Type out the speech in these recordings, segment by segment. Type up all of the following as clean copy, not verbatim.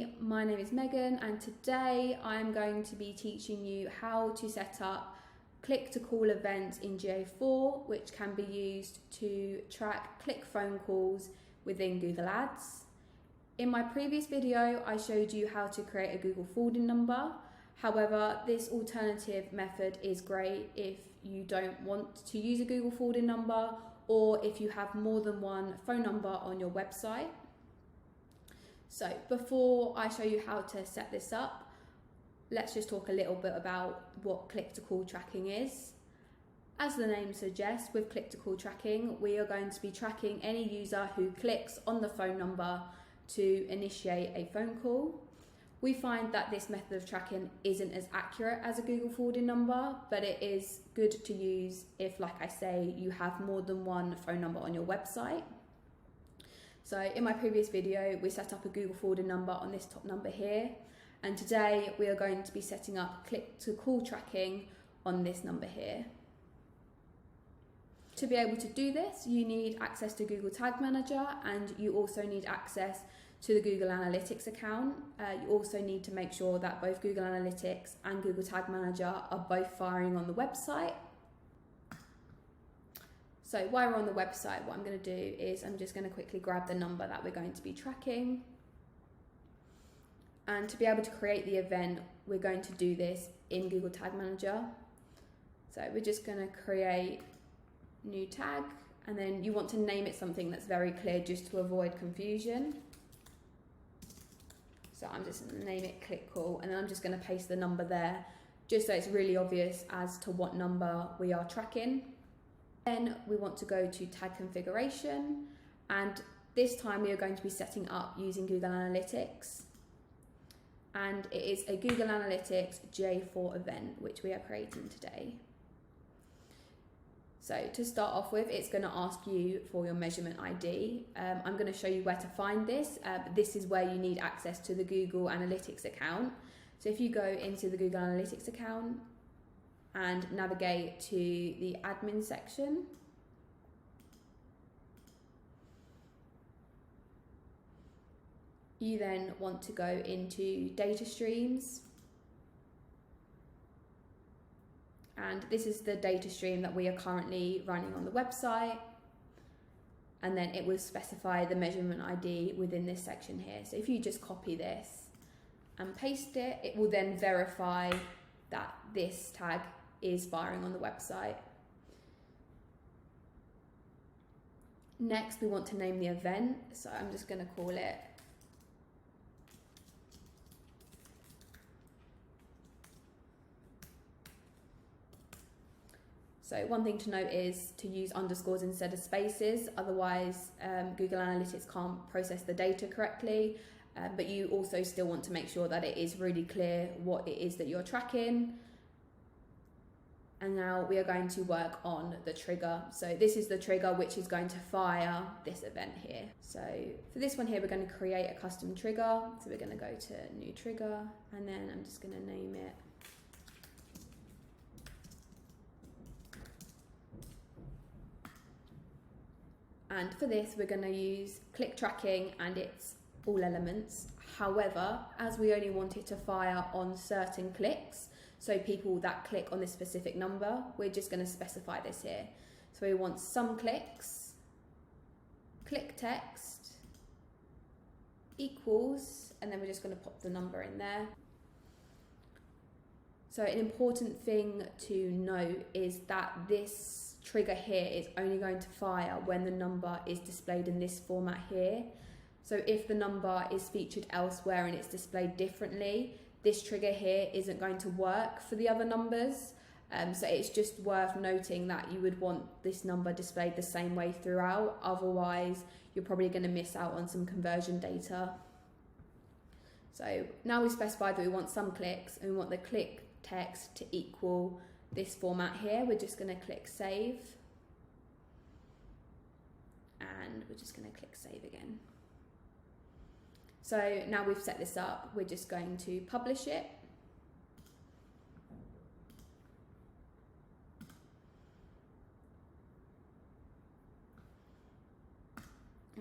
everybody, my name is Megan and today I'm going to be teaching you how to set up click to call events in GA4, which can be used to track click phone calls within Google Ads. In my previous video I showed you how to create a Google forwarding number. However, this alternative method is great if you don't want to use a Google forwarding number or if you have more than one phone number on your website. So before I show you how to set this up, let's just talk a little bit about what click to call tracking is. As the name suggests, with click to call tracking, we are going to be tracking any user who clicks on the phone number to initiate a phone call. We find that this method of tracking isn't as accurate as a Google forwarding number, but it is good to use if, like I say, you have more than one phone number on your website. So in my previous video, we set up a Google forwarding number on this top number here. And today we are going to be setting up click to call tracking on this number here. To be able to do this, you need access to Google Tag Manager and you also need access to the Google Analytics account. You also need to make sure that both Google Analytics and Google Tag Manager are both firing on the website. So while we're on the website, what I'm going to do is I'm just going to quickly grab the number that we're going to be tracking. And to be able to create the event, we're going to do this in Google Tag Manager. So we're just going to create new tag, and then you want to name it something that's very clear just to avoid confusion. So I'm just going to name it click call, and then I'm just going to paste the number there just so it's really obvious as to what number we are tracking. Then we want to go to tag configuration, and this time we are going to be setting up using Google Analytics, and it is a Google Analytics GA4 event which we are creating today. So to start off with, it's going to ask you for your measurement ID. I'm going to show you where to find this, but this is where you need access to the Google Analytics account. So if you go into the Google Analytics account and navigate to the admin section, you then want to go into data streams, and this is the data stream that we are currently running on the website, and then it will specify the measurement ID within this section here. So if you just copy this and paste it, it will then verify that this tag is firing on the website. Next, we want to name the event, so I'm just going to call it So one thing to note is to use underscores instead of spaces, otherwise Google Analytics can't process the data correctly, but you also still want to make sure that it is really clear what it is that you're tracking. And now we are going to work on the trigger. So this is the trigger which is going to fire this event here. So for this one here, we're going to create a custom trigger. So we're going to go to new trigger, and then I'm just going to name it And for this, we're going to use click tracking and its all elements. However, as we only want it to fire on certain clicks, so people that click on this specific number, we're just going to specify this here. So we want some clicks, click text, equals, and then we're just going to pop the number in there. So an important thing to note is that this trigger here is only going to fire when the number is displayed in this format here. So if the number is featured elsewhere and it's displayed differently, this trigger here isn't going to work for the other numbers. So it's just worth noting that you would want this number displayed the same way throughout, otherwise you're probably going to miss out on some conversion data. So now we've specified that we want some clicks and we want the click text to equal this format here. We're just going to click save, and we're just going to click save again. So now we've set this up, we're just going to publish it.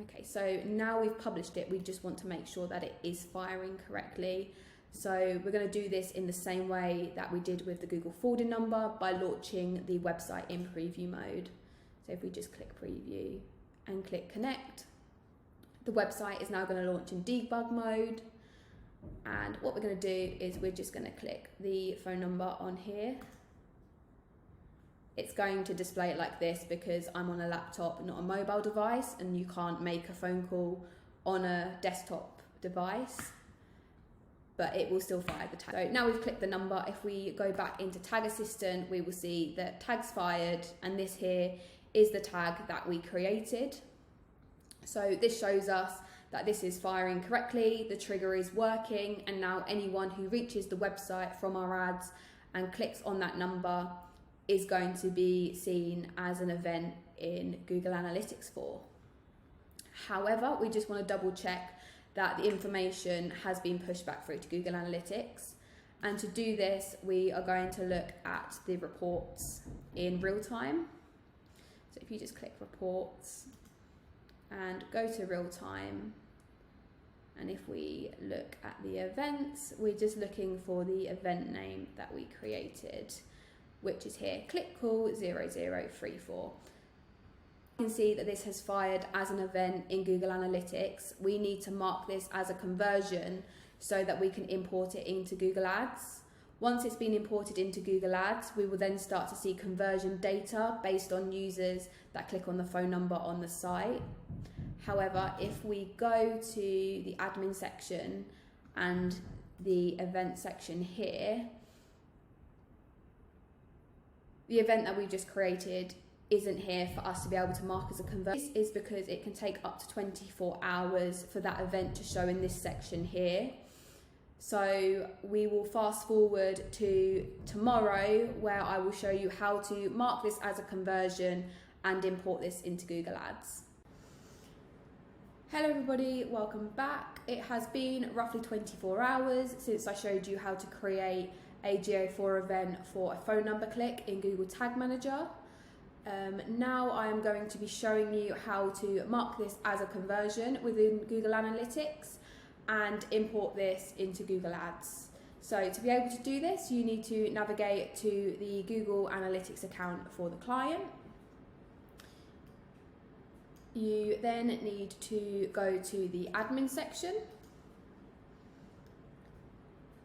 Okay, so now we've published it, we just want to make sure that it is firing correctly. So we're going to do this in the same way that we did with the Google forwarding number, by launching the website in preview mode. So if we just click preview and click connect, the website is now going to launch in debug mode. And what we're going to do is we're just going to click the phone number on here. It's going to display it like this because I'm on a laptop, not a mobile device, and you can't make a phone call on a desktop device, but it will still fire the tag. So now we've clicked the number. If we go back into Tag Assistant, we will see that tag's fired, and this here is the tag that we created. So this shows us that this is firing correctly, the trigger is working, and now anyone who reaches the website from our ads and clicks on that number is going to be seen as an event in Google Analytics 4. However, we just want to double check that the information has been pushed back through to Google Analytics. And to do this, we are going to look at the reports in real time. So if you just click reports and go to real time, and if we look at the events, we're just looking for the event name that we created, which is here, click call 0034. You can see that this has fired as an event in Google Analytics. We need to mark this as a conversion so that we can import it into Google Ads. Once it's been imported into Google Ads, we will then start to see conversion data based on users that click on the phone number on the site. However, if we go to the admin section and the event section here, the event that we just created isn't here for us to be able to mark as a conversion. This is because it can take up to 24 hours for that event to show in this section here. So we will fast forward to tomorrow, where I will show you how to mark this as a conversion and import this into Google Ads. Hello everybody, welcome back. It has been roughly 24 hours since I showed you how to create a GA4 event for a phone number click in Google Tag Manager. Now I am going to be showing you how to mark this as a conversion within Google Analytics and import this into Google Ads. So to be able to do this, you need to navigate to the Google Analytics account for the client. You then need to go to the admin section,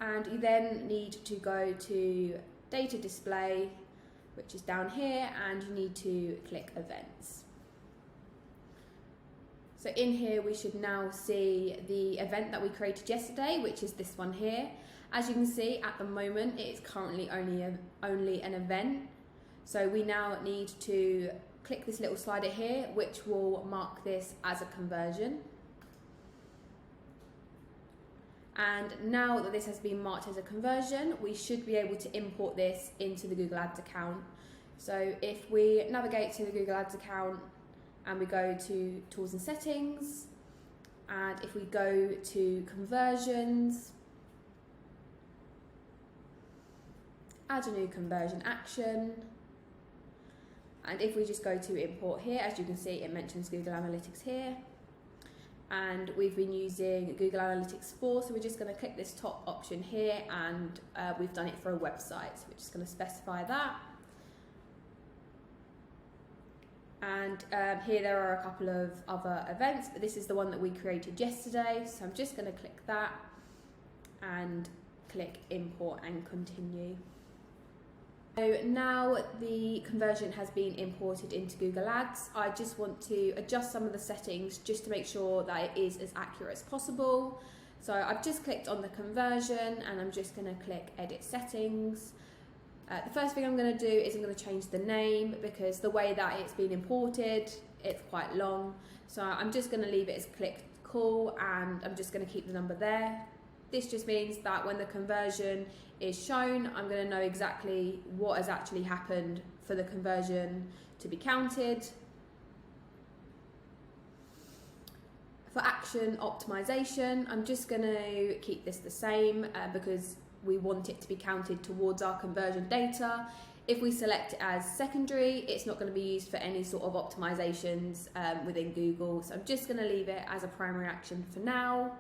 and you then need to go to data display, which is down here, and you need to click events. So in here we should now see the event that we created yesterday, which is this one here. As you can see, at the moment it is currently only an event. So we now need to click this little slider here, which will mark this as a conversion. And now that this has been marked as a conversion, we should be able to import this into the Google Ads account. So if we navigate to the Google Ads account and we go to Tools and Settings, and if we go to Conversions, add a new conversion action, and if we just go to Import here, as you can see, it mentions Google Analytics here. And we've been using Google Analytics 4, so we're just going to click this top option here, and we've done it for a website, so we're just going to specify that. And here there are a couple of other events, but this is the one that we created yesterday, so I'm just going to click that and click Import and Continue. So now the conversion has been imported into Google Ads. I just want to adjust some of the settings just to make sure that it is as accurate as possible. So I've just clicked on the conversion, and I'm just going to click Edit Settings. The first thing I'm going to do is I'm going to change the name, because the way that it's been imported, it's quite long. So I'm just going to leave it as click call, and I'm just going to keep the number there. This just means that when the conversion is shown, I'm going to know exactly what has actually happened for the conversion to be counted. For action optimization, I'm just going to keep this the same because we want it to be counted towards our conversion data. If we select it as secondary, it's not going to be used for any sort of optimizations within Google. So I'm just going to leave it as a primary action for now.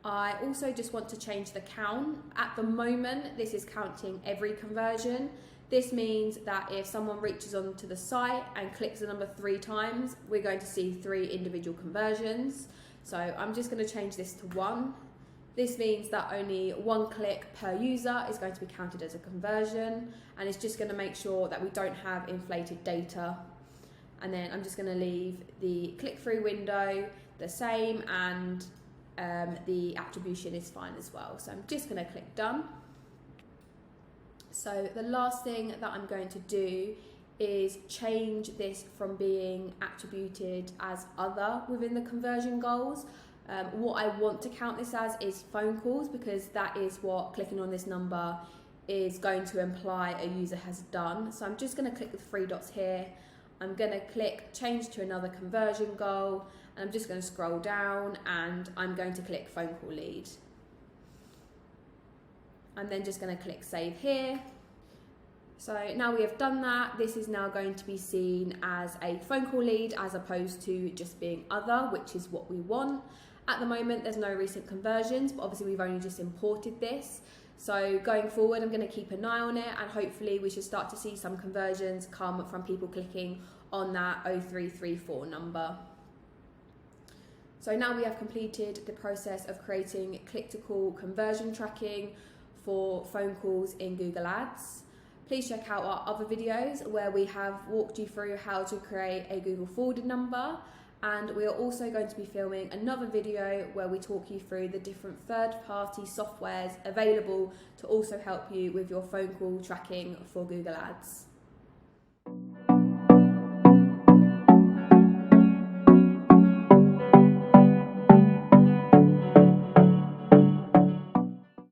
I also just want to change the count. At the moment, this is counting every conversion. This means that if someone reaches onto the site and clicks the number 3 times, we're going to see 3 individual conversions. So I'm just going to change this to 1. This means that only 1 click per user is going to be counted as a conversion, and it's just going to make sure that we don't have inflated data. And then I'm just going to leave the click-through window the same, and the attribution is fine as well. So I'm just going to click done. So the last thing that I'm going to do is change this from being attributed as other within the conversion goals. What I want to count this as is phone calls, because that is what clicking on this number is going to imply a user has done. So I'm just going to click the 3 dots here. I'm going to click change to another conversion goal, and I'm just going to scroll down and I'm going to click phone call lead. I'm then just going to click save here. So now we have done that, this is now going to be seen as a phone call lead as opposed to just being other, which is what we want. At the moment, there's no recent conversions, but obviously we've only just imported this. So going forward, I'm going to keep an eye on it, and hopefully we should start to see some conversions come from people clicking on that 0334 number. So now we have completed the process of creating click-to-call conversion tracking for phone calls in Google Ads. Please check out our other videos where we have walked you through how to create a Google forwarded number, and we are also going to be filming another video where we talk you through the different third-party softwares available to also help you with your phone call tracking for Google Ads.